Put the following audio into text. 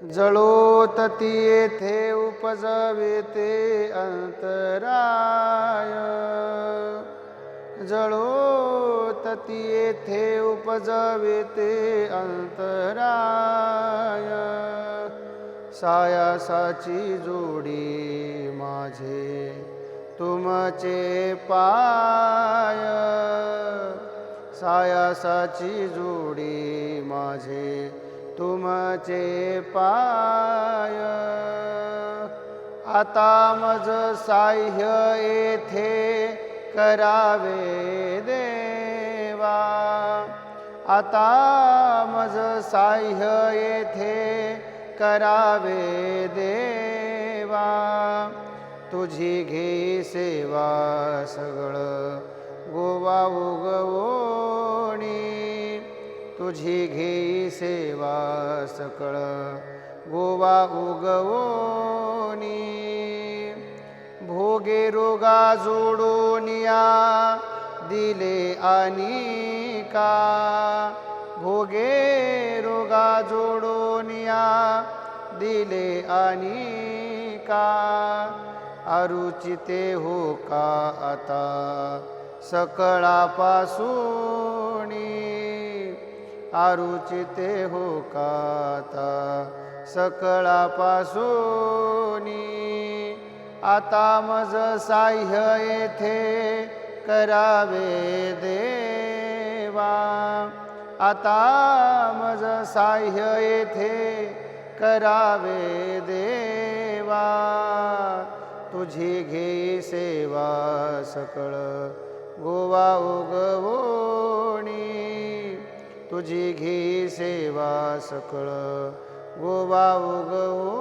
जळोतती येथे उपजविते अंतराय, जळोतती येथे उपजविते अंतराय। सायासाची जोडी माझे तुमचे पाय, सायासाची जोडी माझे तुमचे पाय। आता मज साह्य येथे करावे देवा, आता मज साह्य येथे करावे देवा। तुझी घे सेवा सगळं गोवा उगवोणी, तुझी घे सेवा सकळ गोवा उगवोणी। भोगे रोगा जोडोनिया दिले अनिका, भोगे रोगा जोडोनिया दिले अनिका। अरुचिते हो का आता सकळापासूनी, अरुचिते हो का आता सकळापासूनी। आता मज साह्य येथे करावे देवा, आता मज साह्य येथे करावे देवा। तुझी घे सेवा सकळ गोवा उगवोणी, तुझी घे सेवा सकळ गोवा उगवोणी।